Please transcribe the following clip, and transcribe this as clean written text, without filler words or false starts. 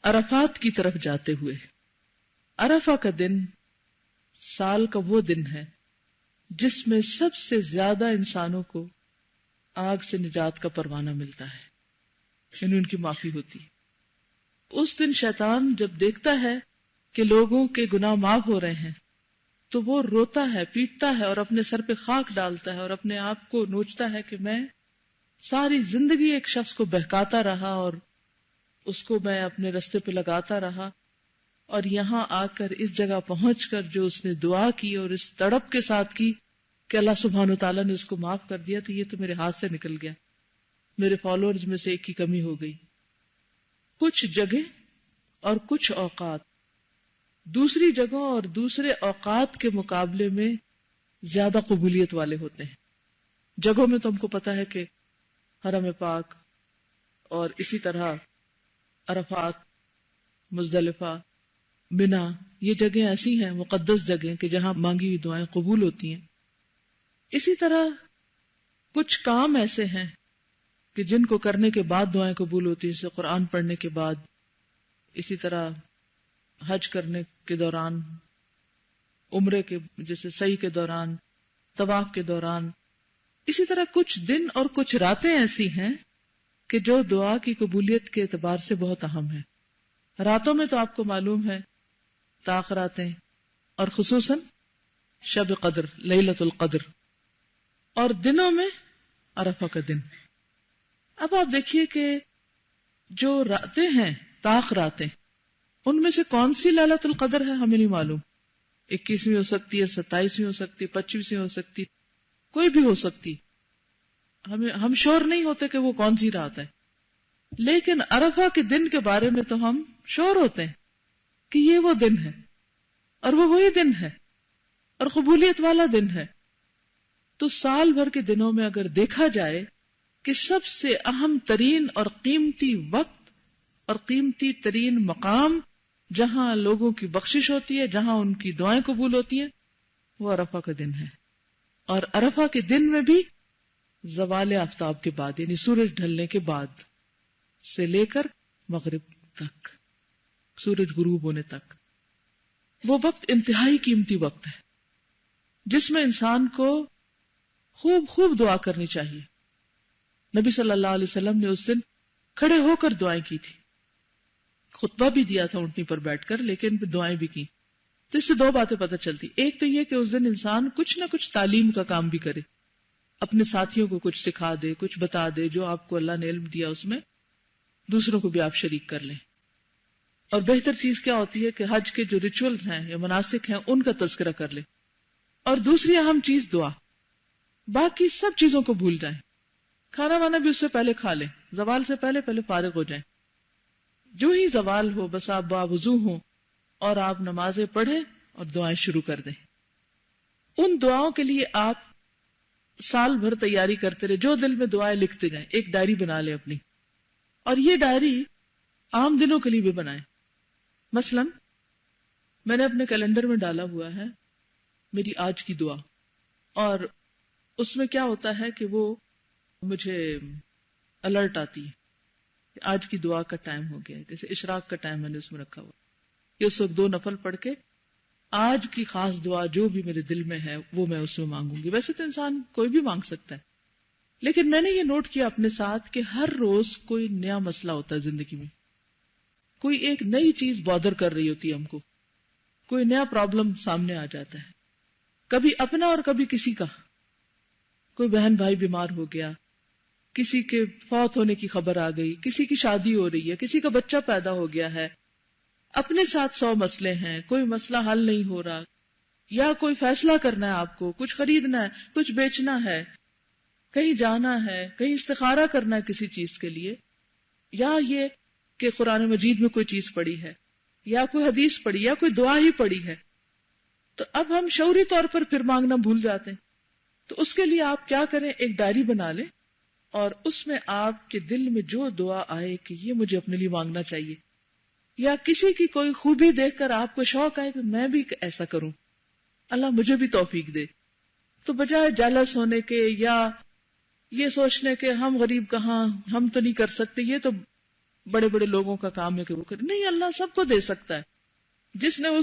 عرفات کی طرف جاتے ہوئے. عرفہ کا دن سال کا وہ دن ہے جس میں سب سے زیادہ انسانوں کو آگ سے نجات کا پروانہ ملتا ہے، یعنی ان کی معافی ہوتی ہے. اس دن شیطان جب دیکھتا ہے کہ لوگوں کے گناہ معاف ہو رہے ہیں تو وہ روتا ہے، پیٹتا ہے اور اپنے سر پہ خاک ڈالتا ہے اور اپنے آپ کو نوچتا ہے کہ میں ساری زندگی ایک شخص کو بہکاتا رہا اور اس کو میں اپنے رستے پہ لگاتا رہا، اور یہاں آ کر اس جگہ پہنچ کر جو اس نے دعا کی اور اس تڑپ کے ساتھ کی کہ اللہ سبحانہ وتعالیٰ نے اس کو معاف کر دیا، تو یہ تو میرے ہاتھ سے نکل گیا، میرے فالوورز میں سے ایک کی کمی ہو گئی. کچھ جگہ اور کچھ اوقات دوسری جگہوں اور دوسرے اوقات کے مقابلے میں زیادہ قبولیت والے ہوتے ہیں. جگہوں میں تو ہم کو پتا ہے کہ حرم پاک اور اسی طرح عرفات، مزدلفہ، منا، یہ جگہیں ایسی ہیں مقدس جگہیں کہ جہاں مانگی ہوئی دعائیں قبول ہوتی ہیں. اسی طرح کچھ کام ایسے ہیں کہ جن کو کرنے کے بعد دعائیں قبول ہوتی ہیں، جیسے قرآن پڑھنے کے بعد، اسی طرح حج کرنے کے دوران، عمرے کے جیسے سعی کے دوران، طواف کے دوران. اسی طرح کچھ دن اور کچھ راتیں ایسی ہیں کہ جو دعا کی قبولیت کے اعتبار سے بہت اہم ہیں. راتوں میں تو آپ کو معلوم ہے طاق راتیں، اور خصوصاً شب قدر، لیلۃ القدر، اور دنوں میں عرفہ کا دن. اب آپ دیکھیے کہ جو راتیں ہیں، طاق راتیں، ان میں سے کون سی لیلۃ القدر ہے ہمیں نہیں معلوم. 21ویں ہو سکتی ہے، 27ویں ہو سکتی ہے، 25ویں ہو سکتی، کوئی بھی ہو سکتی، ہم شور نہیں ہوتے کہ وہ کون سی رات ہے. لیکن عرفہ کے دن کے بارے میں تو ہم شور ہوتے ہیں کہ یہ وہ دن ہے، اور وہ وہی دن ہے، اور قبولیت والا دن ہے. تو سال بھر کے دنوں میں اگر دیکھا جائے کہ سب سے اہم ترین اور قیمتی وقت اور قیمتی ترین مقام جہاں لوگوں کی بخشش ہوتی ہے، جہاں ان کی دعائیں قبول ہوتی ہیں، وہ عرفہ کا دن ہے. اور عرفہ کے دن میں بھی زوال آفتاب کے بعد، یعنی سورج ڈھلنے کے بعد سے لے کر مغرب تک، سورج غروب ہونے تک، وہ وقت انتہائی قیمتی وقت ہے جس میں انسان کو خوب خوب دعا کرنی چاہیے. نبی صلی اللہ علیہ وسلم نے اس دن کھڑے ہو کر دعائیں کی تھی، خطبہ بھی دیا تھا اونٹنی پر بیٹھ کر، لیکن دعائیں بھی کی. تو اس سے دو باتیں پتہ چلتی. ایک تو یہ کہ اس دن انسان کچھ نہ کچھ تعلیم کا کام بھی کرے، اپنے ساتھیوں کو کچھ سکھا دے، کچھ بتا دے، جو آپ کو اللہ نے علم دیا اس میں دوسروں کو بھی آپ شریک کر لیں. اور بہتر چیز کیا ہوتی ہے کہ حج کے جو ریچولز ہیں یا مناسک ہیں ان کا تذکرہ کر لیں. اور دوسری اہم چیز دعا. باقی سب چیزوں کو بھول جائیں، کھانا وانا بھی اس سے پہلے کھا لیں، زوال سے پہلے فارغ ہو جائیں. جو ہی زوال ہو بس آپ باوضو ہوں اور آپ نمازیں پڑھیں اور دعائیں شروع کر دیں. ان دعاؤں کے لیے آپ سال بھر تیاری کرتے رہے، جو دل میں دعائیں لکھتے جائیں، ایک ڈائری بنا لیں اپنی، اور یہ ڈائری عام دنوں کے لیے بھی بنائیں. مثلا میں نے اپنے کیلنڈر میں ڈالا ہوا ہے میری آج کی دعا، اور اس میں کیا ہوتا ہے کہ وہ مجھے الرٹ آتی ہے کہ آج کی دعا کا ٹائم ہو گیا ہے. جیسے اشراق کا ٹائم میں نے اس میں رکھا ہوا کہ اس وقت 2 نفل پڑھ کے آج کی خاص دعا جو بھی میرے دل میں ہے وہ میں اس میں مانگوں گی. ویسے تو انسان کوئی بھی مانگ سکتا ہے، لیکن میں نے یہ نوٹ کیا اپنے ساتھ کہ ہر روز کوئی نیا مسئلہ ہوتا ہے زندگی میں، کوئی ایک نئی چیز بادر کر رہی ہوتی ہے ہم کو، کوئی نیا پرابلم سامنے آ جاتا ہے، کبھی اپنا اور کبھی کسی کا. کوئی بہن بھائی بیمار ہو گیا، کسی کے فوت ہونے کی خبر آ گئی، کسی کی شادی ہو رہی ہے، کسی کا بچہ پیدا ہو گیا ہے، اپنے ساتھ 100 مسئلے ہیں، کوئی مسئلہ حل نہیں ہو رہا، یا کوئی فیصلہ کرنا ہے آپ کو، کچھ خریدنا ہے، کچھ بیچنا ہے، کہیں جانا ہے، کہیں استخارہ کرنا ہے کسی چیز کے لیے، یا یہ کہ قرآن مجید میں کوئی چیز پڑھی ہے، یا کوئی حدیث پڑھی، یا کوئی دعا ہی پڑھی ہے. تو اب ہم شعوری طور پر پھر مانگنا بھول جاتے ہیں. تو اس کے لیے آپ کیا کریں، ایک ڈائری بنا لیں اور اس میں آپ کے دل میں جو دعا آئے کہ یہ مجھے اپنے لیے مانگنا چاہیے، یا کسی کی کوئی خوبی دیکھ کر آپ کو شوق آئے کہ میں بھی ایسا کروں، اللہ مجھے بھی توفیق دے، تو بجائے جالس ہونے کے یا یہ سوچنے کے ہم غریب کہاں، ہم تو نہیں کر سکتے، یہ تو بڑے بڑے لوگوں کا کام ہے کہ وہ کرے. نہیں، اللہ سب کو دے سکتا ہے. جس نے اس